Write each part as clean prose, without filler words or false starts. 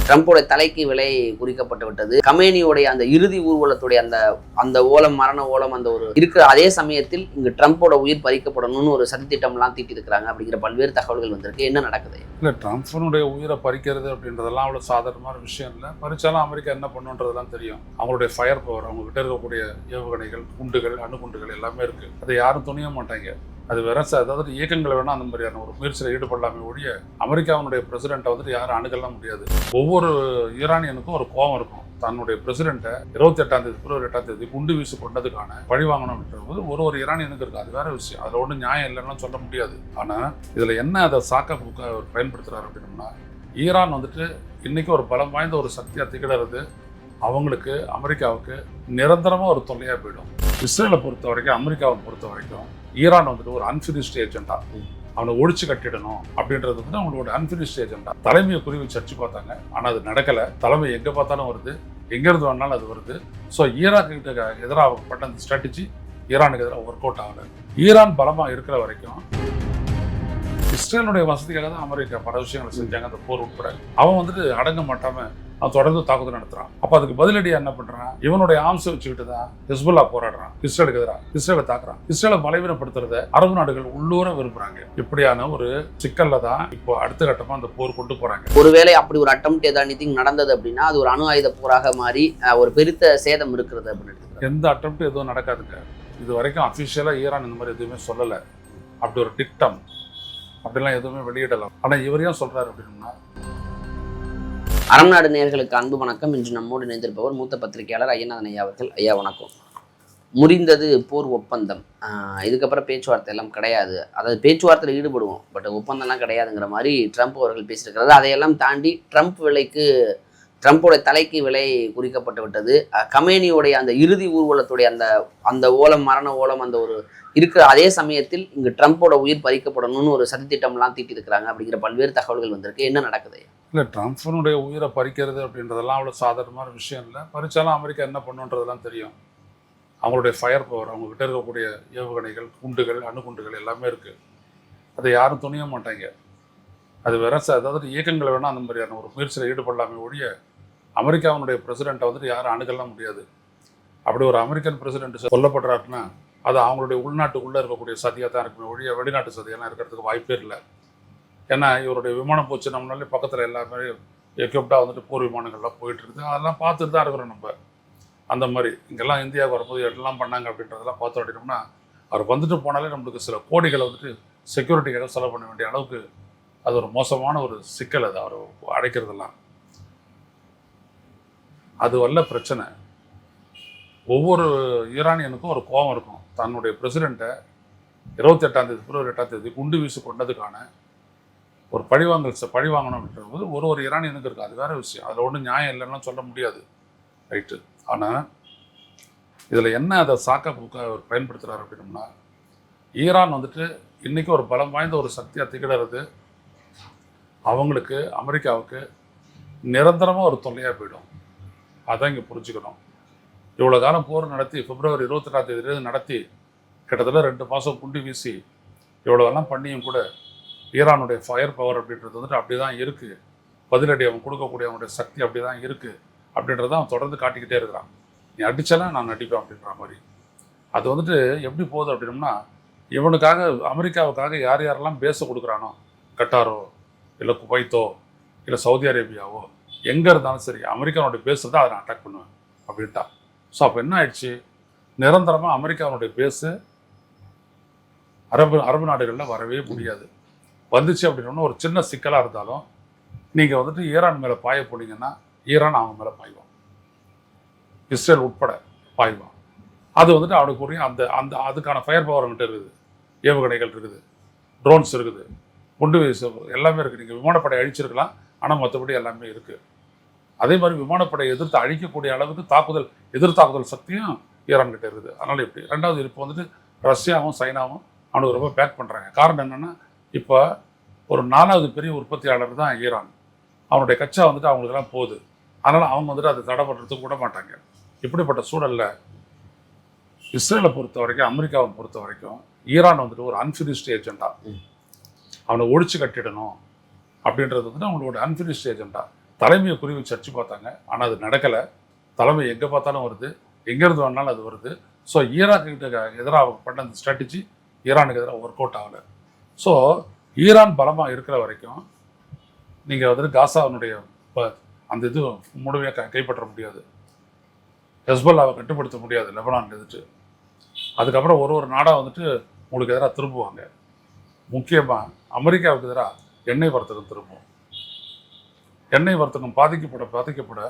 ட்ரம்போட தலைக்கு விலை குறிக்கப்பட்டு விட்டது. கமேனியோடைய அந்த இறுதி ஊர்வலத்துடைய அந்த அந்த ஓலம், மரண ஓலம், அந்த ஒரு இருக்கிற அதே சமயத்தில் இங்கு ட்ரம்போட உயிர் பறிக்கப்படணும்னு ஒரு சதித்திட்டம்லாம் தீட்டி இருக்கிறாங்க அப்படிங்கிற பல்வேறு தகவல்கள் வந்திருக்கு. என்ன நடக்குது? இல்லை, ட்ரம்ப்னுடைய உயிரை பறிக்கிறது அப்படின்றதெல்லாம் அவ்வளோ சாதாரணமான விஷயம் இல்லை. பறிச்சாலும் அமெரிக்கா என்ன பண்ணுன்றதெல்லாம் தெரியும். அவங்களுடைய ஃபயர் பவர், அவங்க கிட்ட இருக்கக்கூடிய ஏவுகணைகள், குண்டுகள், அணுகுண்டுகள் எல்லாமே இருக்கு. அதை யாரும் துணிய மாட்டாங்க. அது வேற அதாவது இயக்கங்களை வேணா அந்த மாதிரியான ஒரு முயற்சியில் ஈடுபடலாமே ஒழிய அமெரிக்காவுடைய பிரசிடென்ட்டை வந்துட்டு யாரும் அணுகலாம் முடியாது. ஒவ்வொரு ஈரானியனுக்கும் ஒரு கோபம் இருக்கும். தன்னுடைய பிரசிடென்ட்டை 28ஆம் தேதி பிப்ரவரி 8ஆம் தேதி குண்டு வீசி கொண்டதுக்கான பழி வாங்கணும் அப்படின்றது ஒரு ஈரானியனுக்கு இருக்கு. அது வேற விஷயம். அதில் ஒன்றும் நியாயம் இல்லைன்னு சொல்ல முடியாது. ஆனால் இதில் என்ன அதை சாக்க பயன்படுத்துறாரு அப்படின்னா, ஈரான் வந்துட்டு இன்னைக்கு ஒரு பலம் வாய்ந்த ஒரு சக்தியாக திகழறது அவங்களுக்கு, அமெரிக்காவுக்கு நிரந்தரமாக ஒரு தொல்லையாக போயிடும். இஸ்ரேலை பொறுத்த வரைக்கும், அமெரிக்காவை பொறுத்த வரைக்கும் ஈரான் வந்துட்டு ஒரு அன்ஃபினிஷ்ட் ஏஜெண்டா, அவனை ஒழிச்சு கட்டிடணும் அப்படின்றது வந்து அவங்களோட அன்ஃபினிஷ்ட் ஏஜெண்டா. தலைமையை குறி வச்சு பார்த்தாங்க, ஆனால் அது நடக்கலை. தலைமை எங்கே பார்த்தாலும் வருது, எங்கேருந்து வேணாலும் அது வருது. ஸோ ஈரானுக்கு எதிராக அவங்க பண்ண அந்த ஸ்ட்ராட்டஜி ஈரானுக்கு எதிராக ஒர்க் அவுட் ஆகலை. ஈரான் பலமாக இருக்கிற வரைக்கும் இஸ்ரேலுடைய வசதிக்காக தான் அமெரிக்கா பல விஷயங்களை செஞ்சாங்க. அந்த போர் உட்பட அவன் வந்துட்டு அடங்க மாட்டாம அவன் தொடர்ந்து தாக்குதல் நடத்துறான். அப்ப அதுக்கு பதிலடியா என்ன பண்றான்? இவனுடைய ஆம்ஸ் வச்சுக்கிட்டு தான் ஹிஸ்புல்லா போராடுறான். இஸ்ரேலுக்கு எதிராக இஸ்ரேலை தாக்குறான். இஸ்ரேலை பலவீனப்படுத்துறத அரபு நாடுகள் உள்ளூர விரும்புறாங்க. இப்படியான ஒரு சிக்கல்ல தான் இப்போ அடுத்த கட்டமா அந்த போர் கொண்டு போறாங்க. ஒருவேளை அப்படி ஒரு அட்டெம்ப்ட் ஏதாவது நடந்தது அப்படின்னா அது ஒரு அணு ஆயுத போராக மாறி ஒரு பெருத்த சேதம் இருக்கிறது அப்படின்னு. எந்த அட்டெம்ப்ட் எதுவும் நடக்காதுங்க. இது வரைக்கும் அபிஷியலா ஈரான் இந்த மாதிரி எதுவுமே சொல்லலை. அப்படி ஒரு திட்டம் அப்படிலாம் எதுவுமே வெளியிடலாம். ஆனா இவர் ஏன் சொல்றாரு அப்படின்னா, அறம் நாடு நேயர்களுக்கு அன்பு வணக்கம். இன்று நம்மோடு இணைந்திருப்பவர் மூத்த பத்திரிகையாளர் ஐயநாதன் ஐயா அவர்கள். ஐயா வணக்கம். முறிந்தது போர் ஒப்பந்தம், இதுக்கப்புறம் பேச்சுவார்த்தை எல்லாம் கிடையாது, அதாவது பேச்சுவார்த்தையில் ஈடுபடுவோம், பட் ஒப்பந்தம்லாம் கிடையாதுங்கிற மாதிரி ட்ரம்ப் அவர்கள் பேசியிருக்கிறது. அதையெல்லாம் தாண்டி ட்ரம்போட தலைக்கு விலை குறிக்கப்பட்டு விட்டது. கமேனியோடைய அந்த இறுதி ஊர்வலத்துடைய அந்த அந்த ஓலம், மரண ஓலம், அந்த ஒரு இருக்கிற அதே சமயத்தில் இங்கு ட்ரம்போட உயிர் பறிக்கப்படணும்னு ஒரு சதித்திட்டம்லாம் தீட்டி இருக்கிறாங்க அப்படிங்கிற பல்வேறு தகவல்கள் வந்திருக்கு. என்ன நடக்குது? இல்லை, ட்ரம்ப்னுடைய உயிரை பறிக்கிறது அப்படின்றதெல்லாம் அவ்வளோ சாதாரணமான விஷயம் இல்லை. பறிச்சாலும் அமெரிக்கா என்ன பண்ணுன்றதெல்லாம் தெரியும். அவங்களுடைய ஃபயர் பவர், அவங்க கிட்ட இருக்கக்கூடிய ஏவுகணைகள், குண்டுகள், அணுகுண்டுகள் எல்லாமே இருக்கு. அதை யாரும் துணிய மாட்டாங்க. அது வேற அதாவது இயக்கங்களை வேணா அந்த மாதிரியான ஒரு முயற்சியில் ஈடுபடலாமே ஒழிய அமெரிக்காவுடைய பிரசிடென்ட்டை வந்துட்டு யாரும் அணுகலாம் முடியாது. அப்படி ஒரு அமெரிக்கன் பிரசிடென்ட் கொல்லப்படுறாருன்னா அது அவங்களுடைய உள்நாட்டுக்குள்ளே இருக்கக்கூடிய சதியாக தான் இருக்குமே ஒழிய வெளிநாட்டு சதியெல்லாம் இருக்கிறதுக்கு வாய்ப்பே இல்லை. ஏன்னா இவருடைய விமானம் போச்சு, நம்மளாலே பக்கத்தில் எல்லாமே எக்யூப்டாக வந்துட்டு போர் விமானங்கள்லாம் போயிட்டு இருக்குது. அதெல்லாம் பார்த்துட்டு தான் இருக்கிறோம் நம்ம. அந்த மாதிரி இங்கெல்லாம் இந்தியாவுக்கு வரும்போது எல்லாம் பண்ணாங்க அப்படின்றதெல்லாம் பார்த்தோம் அப்படின்னோம்னா, அவர் வந்துட்டு போனாலே நம்மளுக்கு சில கோடிகளை வந்துட்டு செக்யூரிட்டிக்காக செலவு பண்ண வேண்டிய அளவுக்கு அது ஒரு மோசமான ஒரு சிக்கல். அது அவர் அடைக்கிறதெல்லாம் அது வல்ல பிரச்சனை. ஒவ்வொரு ஈரானியனுக்கும் ஒரு கோபம் இருக்கும். தன்னுடைய பிரசிடென்ட்டை 28ஆம் தேதி பிப்ரவரி 8ஆம் தேதி குண்டு வீசி கொண்டதுக்கான ஒரு பழி வாங்கணும் அப்படின்றது ஒரு ஈரானியனுக்கு இருக்குது. அது வேற விஷயம். அதில் ஒன்றும் நியாயம் இல்லைன்னா சொல்ல முடியாது. ரைட்டு. ஆனால் இதில் என்ன அதை சாக்க அவர் பயன்படுத்துகிறார் அப்படின்னோம்னா, ஈரான் வந்துட்டு இன்றைக்கி ஒரு பலம் வாய்ந்த ஒரு சக்தியாக திகழறது அவங்களுக்கு, அமெரிக்காவுக்கு நிரந்தரமாக ஒரு தொல்லையாக போயிடும். அதான் இங்கே புரிஞ்சுக்கணும். இவ்வளோ காலம் போர் நடத்தி பிப்ரவரி 28ஆம் தேதியிலேருந்து நடத்தி கிட்டத்தட்ட 2 மாதம் குண்டு வீசி இவ்வளோலாம் பண்ணியும் கூட ஈரானுடைய ஃபயர் பவர் அப்படின்றது வந்துட்டு அப்படி தான் இருக்குது. பதிலடி அவன் கொடுக்கக்கூடிய அவனுடைய சக்தி அப்படி தான் இருக்குது அப்படின்றத அவன் தொடர்ந்து காட்டிக்கிட்டே இருக்கிறான். நீ அடிச்சலாம் நான் நடிப்பேன் அப்படின்ற மாதிரி. அது வந்துட்டு எப்படி போகுது அப்படின்னோம்னா, இவனுக்காக, அமெரிக்காவுக்காக யார் யாரெல்லாம் பேச கொடுக்குறானோ, கட்டாரோ இல்லை குவைத்தோ இல்லை சவுதி அரேபியாவோ எங்கே இருந்தாலும் சரி, அமெரிக்காவுடைய பேஸை தான் அதை நான் அட்டாக் பண்ணுவேன் அப்படின்ட்டா. ஸோ அப்போ என்ன ஆயிடுச்சு? நிரந்தரமாக அமெரிக்காவுடைய பேஸு அரபு நாடுகளில் வரவே முடியாது. வந்துச்சு அப்படின்னா ஒரு சின்ன சிக்கலாக இருந்தாலும் நீங்கள் வந்துட்டு ஈரான் மேலே பாய போனீங்கன்னா ஈரான் அவங்க மேலே பாய்வான், இஸ்ரேல் உட்பட பாய்வான். அது வந்துட்டு அவனுக்குரிய அந்த அந்த அதுக்கான ஃபயர் பவர் அவங்ககிட்ட இருக்குது. ஏவுகணைகள் இருக்குது, ட்ரோன்ஸ் இருக்குது, குண்டு வீசு எல்லாமே இருக்குது. நீங்கள் விமானப்படை அழிச்சிருக்கலாம், ஆனால் மற்றபடி எல்லாமே இருக்குது. அதே மாதிரி விமானப்படை எதிர்த்து அழிக்கக்கூடிய அளவுக்கு எதிர்த்தாக்குதல் சக்தியும் ஈரான் கிட்ட இருக்குது. அதனால் இப்படி ரெண்டாவது இப்போ வந்துட்டு ரஷ்யாவும் சைனாவும் அவனுக்கு ரொம்ப பேக் பண்ணுறாங்க. காரணம் என்னென்னா, இப்போ ஒரு 4வது பெரிய உற்பத்தியாளர் தான் ஈரான். அவனுடைய கச்சா வந்துட்டு அவங்களுக்கெல்லாம் போகுது. அதனால் அவங்க வந்துட்டு அதை தடை பண்ணுறதுக்கு விட மாட்டாங்க. இப்படிப்பட்ட சூழலில் இஸ்ரேலை பொறுத்த வரைக்கும், அமெரிக்காவை பொறுத்த வரைக்கும் ஈரான் வந்துட்டு ஒரு அன்ஃபினிஷ்ட் ஏஜெண்டா, அவனை ஒழிச்சு கட்டிடணும் அப்படின்றது வந்துட்டு அவங்களோட அன்ஃபினிஷ்ட் ஏஜெண்டா. தலைமையை குறி வச்சு அடிச்சு பார்த்தாங்க. ஆனால் அது நடக்கலை. தலைமை எங்கே பார்த்தாலும் வருது, எங்கேருந்து வேணாலும் அது வருது. ஸோ ஈரானுக்கு எதிராக அவங்க பண்ண அந்த ஸ்ட்ராட்டஜி ஈரானுக்கு எதிராக ஒர்க் அவுட் ஆகலை. ஸோ ஈரான் பலமாக இருக்கிற வரைக்கும் நீங்கள் வந்துட்டு காசாவினுடைய அந்த இது முழுமையாக கைப்பற்ற முடியாது. ஹெஸ்போல்லாவை கட்டுப்படுத்த முடியாது லெபனான் எதிர்த்து. அதுக்கப்புறம் ஒரு நாடாக வந்துட்டு உங்களுக்கு எதிராக திரும்புவாங்க. முக்கியமாக அமெரிக்காவுக்கு எதிராக எண்ணெய் வர்த்தகம் திரும்பும். எண்ணெய் வர்த்தகம் பாதிக்கப்பட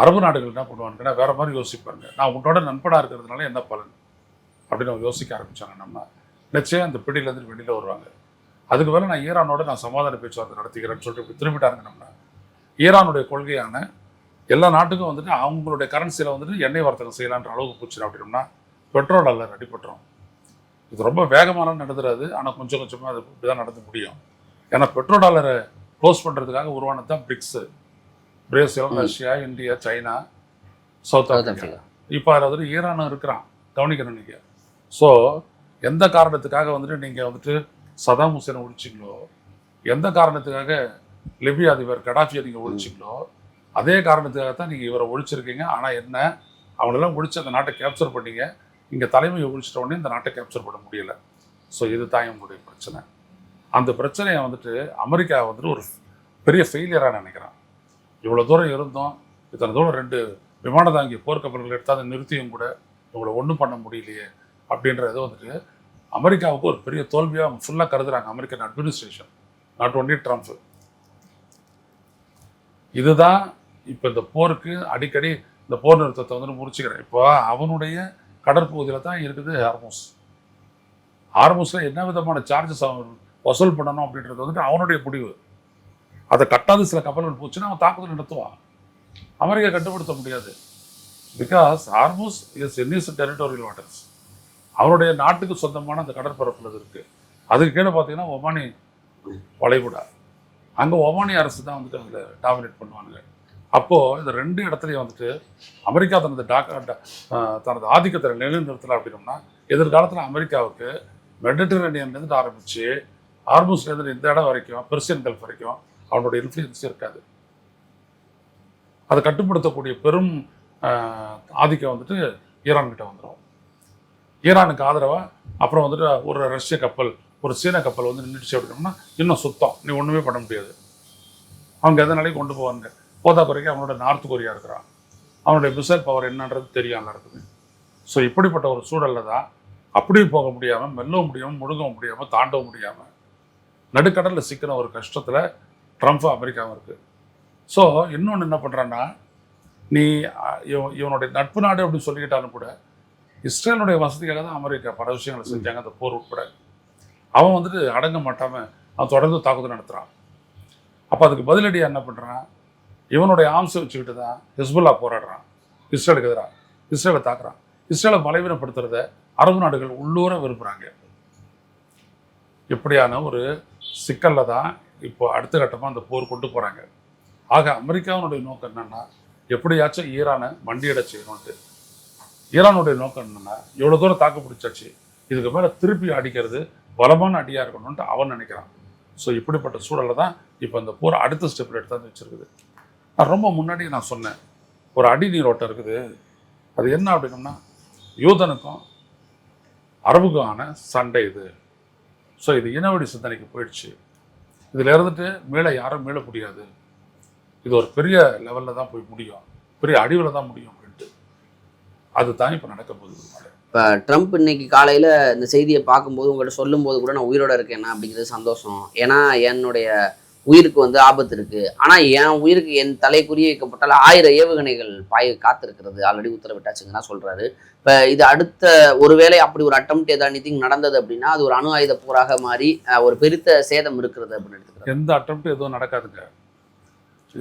அரபு நாடுகள் என்ன பண்ணுவாங்கன்னா வேற மாதிரி யோசிப்பாங்க. நான் உன்னோட நண்பனாக இருக்கிறதுனால என்ன பலன் அப்படின்னு அவங்க யோசிக்க ஆரம்பிச்சாங்க. நம்ம நிச்சயம் அந்த பிடியிலேருந்து வெளியில் வருவாங்க. அதுக்கு மேலே நான் ஈரானோட சமாதான பேச்சுவார்த்தை நடத்திக்கிறேன்னு சொல்லிட்டு இப்படி திரும்பிட்டாங்க. நம்ம ஈரானுடைய கொள்கையான எல்லா நாட்டுக்கும் வந்துட்டு அவங்களுடைய கரன்சியில் வந்துட்டு எண்ணெய் வர்த்தகம் செய்யலான்ற அளவுக்கு போச்சு அப்படின்னா பெட்ரோல் டாலர் அடிபட்டுரும். இது ரொம்ப வேகமான நடந்துடாது, ஆனால் கொஞ்சம் கொஞ்சமாக அது இப்படி தான் நடந்து முடியும். ஏன்னா பெட்ரோல் டாலரை க்ளோஸ் பண்ணுறதுக்காக உருவானது தான் bricks. Brazil, Russia, India, China, south Africa. இப்போ அதில் வந்துட்டு ஈரானும் இருக்கிறான், கவனிக்கணும் நீங்கள். ஸோ எந்த காரணத்துக்காக வந்துட்டு நீங்கள் வந்துட்டு சதாம் ஹுசேனை ஒழிச்சிங்களோ, எந்த காரணத்துக்காக லிபியா அதிபர் கடாஃபியை நீங்கள் ஒழிச்சிங்களோ, அதே காரணத்துக்காக தான் நீங்கள் இவரை ஒழிச்சிருக்கீங்க. ஆனால் என்ன, அவங்களெல்லாம் ஒழிச்சு அந்த நாட்டை கேப்சர் பண்ணீங்க. இங்கே தலைமையை ஒழிச்சிட்ட உடனே இந்த நாட்டை கேப்சர் பண்ண முடியலை. ஸோ இது தான் என்னுடைய பிரச்சனை. அந்த பிரச்சனையை வந்துட்டு அமெரிக்கா வந்துட்டு ஒரு பெரிய ஃபெயிலியராக நினைக்கிறான். இவ்வளோ தூரம் இருந்தோம், இத்தனை தூரம் 2 விமான தாங்கி போர்க்கப்பல்கள் எடுத்தால் அதை நிறுத்தியும் கூட இவங்களை ஒன்றும் பண்ண முடியலையே அப்படின்றது வந்துட்டு அமெரிக்காவுக்கு ஒரு பெரிய தோல்வியாக ஃபுல்லாக கருதுறாங்க American administration, not only Trump. இதுதான் இப்போ இந்த போருக்கு அடிக்கடி இந்த போர் நிறுத்தத்தை வந்துட்டு முடிச்சுக்கிறேன். இப்போ அவனுடைய கடற்பகுதியில் தான் இருக்குது ஹார்மூஸில் என்ன விதமான சார்ஜஸ் அவன் வசூல் பண்ணணும் அப்படின்றது வந்துட்டு அவனுடைய முடிவு. அதை கட்டாது சில கப்பல்கள் போச்சுன்னா அவன் தாக்குதல் நடத்துவான். அமெரிக்கா கட்டுப்படுத்த முடியாது. Because Hormuz is is territorial waters. அவனுடைய நாட்டுக்கு சொந்தமான அந்த கடற்பரப்பில் இருக்குது. அதுக்கு கீழே பார்த்தீங்கன்னா ஒமானி வளைகுடா. அங்கே ஒமானி அரசு தான் வந்துட்டு அதில் டாமினேட் பண்ணுவாங்க. அப்போது இந்த 2 இடத்துலையும் வந்துட்டு அமெரிக்கா தனது ஆதிக்கத்தை நிலைநிறுத்தலை அப்படின்னோம்னா எதிர்காலத்தில் அமெரிக்காவுக்கு மெடிட்டரேனியன்லேருந்து ஆரம்பித்து ஹார்மூஸ்லேருந்து இந்த இடம் வரைக்கும், பெர்சியன் கல்ஃப் வரைக்கும் அவனுடைய இன்ஃப்ளூயன்ஸ் இருக்காது. அதை கட்டுப்படுத்தக்கூடிய பெரும் ஆதிக்கம் வந்துட்டு ஈரான்கிட்ட வந்துடும். ஈரானுக்கு ஆதரவாக அப்புறம் வந்துட்டு ஒரு ரஷ்ய கப்பல், ஒரு சீன கப்பல் வந்து நின்றுச்சு அப்படின்னோம்னா இன்னும் சுத்தம், நீ ஒன்றுமே பண்ண முடியாது. அவங்க எந்த நிலைக்கு கொண்டு போவாங்க. போதா குறைக்கு அவனோட நார்த் கொரியா இருக்கிறான், அவனுடைய மிசைல் பவர் என்னன்றது தெரியாமல் இருக்குது. ஸோ இப்படிப்பட்ட ஒரு சூழலில் தான் அப்படியும் போக முடியாமல், மெல்லவும் முடியாமல், முழுகவும் முடியாமல், தாண்டவும் முடியாமல் நடுக்கடலில் சிக்கின ஒரு கஷ்டத்தில் ட்ரம்ப்பும் அமெரிக்காவும் இருக்குது. ஸோ இன்னொன்று என்ன பண்ணுறான்னா, நீ இவனுடைய நட்பு நாடு அப்படின்னு சொல்லிக்கிட்டாலும் கூட இஸ்ரேலுடைய வசதிக்காக தான் அமெரிக்கா பல விஷயங்களை செஞ்சாங்க, அந்த போர் உட்பட. அவன் வந்துட்டு அடங்க மாட்டாமல் அவன் தொடர்ந்து தாக்குதல் நடத்துகிறான். அப்போ அதுக்கு பதிலடியாக என்ன பண்ணுறான், இவனுடைய ஆம்சை வச்சுக்கிட்டு தான் ஹெஸ்புல்லா போராடுறான் இஸ்ரேலுக்கு எதிராக. இஸ்ரேலை தாக்குறான். இஸ்ரேலை பலவீனப்படுத்துறத அரபு நாடுகள் உள்ளூர விரும்புகிறாங்க. இப்படியான ஒரு சிக்கலில் தான் இப்போ அடுத்த கட்டமாக அந்த போர் கொண்டு போகிறாங்க. ஆக அமெரிக்காவுடைய நோக்கம் என்னென்னா எப்படியாச்சும் ஈரானை மண்டியிட செய்யணும்ட்டு. ஈரானுடைய நோக்கம் என்னென்னா எவ்வளோ தூரம் தாக்கு பிடிச்சாச்சு, இதுக்கு மேலே திருப்பி அடிக்கிறது பலமான அடியாக இருக்கணும்ட்டு அவன் நினைக்கிறான். ஸோ இப்படிப்பட்ட சூழலில் தான் இப்போ இந்த போர் அடுத்த ஸ்டெப்பில் எடுத்து வச்சுருக்குது. நான் ரொம்ப முன்னாடி நான் சொன்னேன், ஒரு அடி நீரோட்டம் இருக்குது. அது என்ன அப்படின்னோம்னா யூதனுக்கும் அரபுக்கான சண்டை இது. ஸோ இது இனவெடி சிந்தனைக்கு போயிடுச்சு. இதில் இருந்துட்டு யாரும் மீள முடியாது. இது ஒரு பெரிய லெவலில் தான் போய் முடியும், பெரிய அடிவில் தான் முடியும் அப்படின்ட்டு. அதுதான் இப்போ நடக்க போகுது. இப்போ ட்ரம்ப் இன்னைக்கு காலையில் இந்த செய்தியை பார்க்கும்போது உங்கள்கிட்ட சொல்லும்போது கூட நான் உயிரோட இருக்கேன் அப்படிங்கிறது சந்தோஷம். ஏன்னா என்னுடைய உயிருக்கு வந்து ஆபத்து இருக்குது, ஆனால் என் உயிருக்கு என் தலை குறி வைக்கப்பட்டால் 1000 ஏவுகணைகள் காத்திருக்கிறது, ஆல்ரெடி உத்தரவிட்டாச்சுங்கன்னா சொல்கிறாரு. இப்போ இது அடுத்த ஒருவேளை அப்படி ஒரு அட்டம்ப்ட் ஏதாவது நிதிங் நடந்தது அப்படின்னா அது ஒரு அணு ஆயுத போராக மாறி ஒரு பெருத்த சேதம் இருக்கிறது அப்படின்னு எடுத்துக்கிறேன். எந்த அட்டம்ப்ட் எதுவும் நடக்காதுங்க.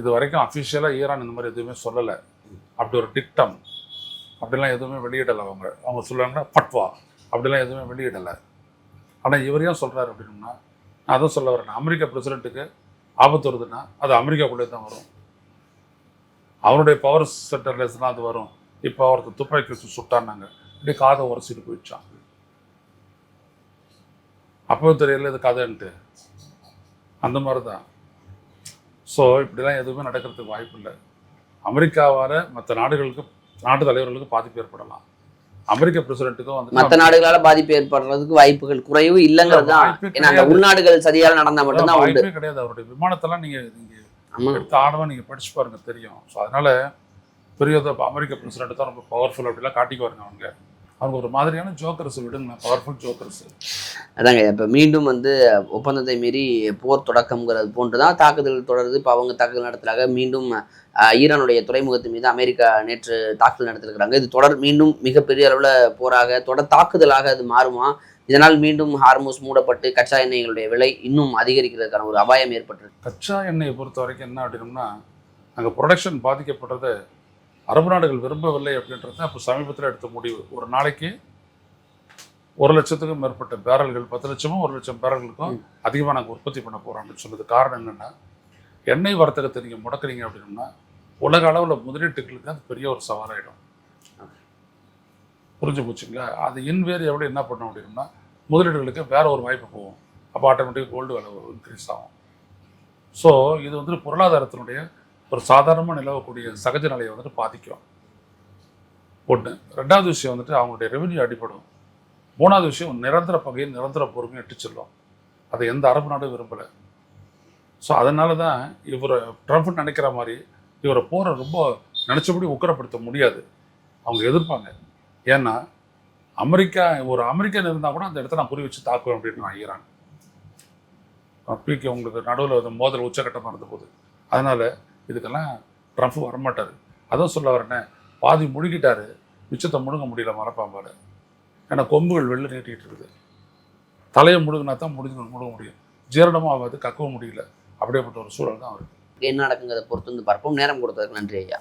இது வரைக்கும் அஃபிஷியலாக ஈரான் இந்த மாதிரி எதுவுமே சொல்லலை. அப்படி ஒரு டிக்டம் அப்படிலாம் எதுவுமே வெளியிடலை. அவங்க சொல்லுவாங்கன்னா பட்வா அப்படிலாம் எதுவுமே வெளியிடலை. ஆனால் இவர் ஏன் சொல்கிறாரு அப்படின்னா, நான் அதான் சொல்ல வரேன், அமெரிக்கா பிரசிடென்ட்டுக்கு ஆபத்து வருதுன்னா அது அமெரிக்காக்குள்ளே தான் வரும். அவனுடைய பவர் சென்டர்லேஸ்லாம் அது வரும். இப்போ அவருக்கு துப்பாக்கி வச்சு சுட்டான்னாங்க, இப்படி காதை உரசிட்டு போயிடுச்சான். அப்போ தெரியல இது கதைன்ட்டு. அந்த மாதிரி தான். ஸோ இப்படிலாம் எதுவுமே நடக்கிறதுக்கு வாய்ப்பு இல்லை. அமெரிக்காவால் மற்ற நாடுகளுக்கு, நாட்டு தலைவர்களுக்கு பாதிப்பு ஏற்படலாம். அமெரிக்க பிரசிடென்ட்டுக்கும் வந்து மற்ற நாடுகளால பாதிப்பு ஏற்படுறதுக்கு வாய்ப்புகள் குறைவு இல்லைங்கிறது தான். ஏன்னா அந்த உள்நாடுகள் சரியாக நடந்தா மட்டும்தான் உண்டு. வாய்ப்பே கிடையாது. அவருடைய விமானத்தெல்லாம் நீங்க எடுத்து ஆடவும் நீங்க படிச்சு பாருங்க தெரியும். ஸோ அதனால பெரியதோ அமெரிக்க பிரசிடென்ட் தான் ரொம்ப பவர்ஃபுல் அப்படிலாம் காட்டிக்குவாருங்க அவங்க ஒரு மாதிரியான ஜோக்கர்ஸ் விடுங்க, பவர்ஃபுல் ஜோக்கர்ஸ். அதாங்க இப்போ மீண்டும் வந்து ஒப்பந்தத்தை மீறி போர் தொடக்கம்ங்கிறது போன்றுதான் தாக்குதல் தொடருது. இப்போ அவங்க தாக்குதல் நடத்துறாங்க. மீண்டும் ஈரானுடைய துறைமுகத்து மீது அமெரிக்கா நேற்று தாக்குதல் நடத்திருக்கிறாங்க. இது தொடர் மீண்டும் மிகப்பெரிய அளவில் போராக தொடர் தாக்குதலாக அது மாறுமா? இதனால் மீண்டும் ஹார்மூஸ் மூடப்பட்டு கச்சா எண்ணெய்களுடைய விலை இன்னும் அதிகரிக்கிறதுக்கான ஒரு அபாயம் ஏற்பட்டிருக்கு. கச்சா எண்ணெயை பொறுத்த வரைக்கும் என்ன அப்படின்னா, அங்கே ப்ரொடக்ஷன் பாதிக்கப்படுறது அரபு நாடுகள் விரும்பவில்லை அப்படின்றது அப்போ சமீபத்தில் எடுத்த முடிவு. ஒரு நாளைக்கு 1,00,000க்கும் மேற்பட்ட பேரல்கள், 10 லட்சமும் 1 லட்சம் பேரல்களுக்கும் அதிகமாக நாங்கள் உற்பத்தி பண்ண போகிறோம் அப்படின்னு சொன்னது காரணம் என்னென்னா, எண்ணெய் வர்த்தகத்தை நீங்கள் முடக்கிறீங்க அப்படின்னா உலக அளவில் முதலீட்டுகளுக்கு அது பெரிய ஒரு சவாலாகிடும். புரிஞ்சு போச்சுங்களா? அது இன்வேறு எப்படி என்ன பண்ணோம் அப்படின்னா முதலீடுகளுக்கு வேற ஒரு வாய்ப்பு போகும். அப்போ ஆட்டோமேட்டிக்காக கோல்டு விலை இன்க்ரீஸ் ஆகும். ஸோ இது வந்து பொருளாதாரத்தினுடைய ஒரு சாதாரணமாக நிலவக்கூடிய சகஜ நிலையை வந்துட்டு பாதிக்கும். ஒன்று. ரெண்டாவது விஷயம் வந்துட்டு அவங்களுடைய ரெவென்யூ அடிப்படும். மூணாவது விஷயம் நிரந்தர பகையை நிரந்தர பொறுமையை எட்டு செல்லும். அதை எந்த அரபு நாடும் விரும்பலை. ஸோ அதனால தான் இவரை ட்ரம்ப் நினைக்கிற மாதிரி இவரை போரை ரொம்ப நினச்சபடி உக்கரப்படுத்த முடியாது. அவங்க எதிர்ப்பாங்க. ஏன்னா ஒரு அமெரிக்கன் இருந்தால் கூட அந்த இடத்த நான் குறி வச்சு தாக்குவேன் அப்படின்னு நான் ஈரான் பிக்கு உங்களுக்கு நடுவில் மோதல் உச்சகட்டமாக இருந்த போது. அதனால் இதுக்கெல்லாம் ட்ரம்ப் வரமாட்டார். அதுவும் சொல்ல வரேன்னே, பாதி முழுகிட்டாரு, மிச்சத்தை முழுங்க முடியல மரப்பாம்பால். ஏன்னா கொம்புகள் வெளில நீட்டிக்கிட்டு இருக்குது. தலையை முழுகினா தான் முழுங்க முடியும். ஜீரணமும் ஆகாது, கக்கவும் முடியல. அப்படியேப்பட்ட ஒரு சூழல் தான் அவருக்கு. என்ன நடக்குங்கிறத பொறுத்து வந்து பார்ப்போம். நேரம் கொடுத்ததுக்கு நன்றி ஐயா.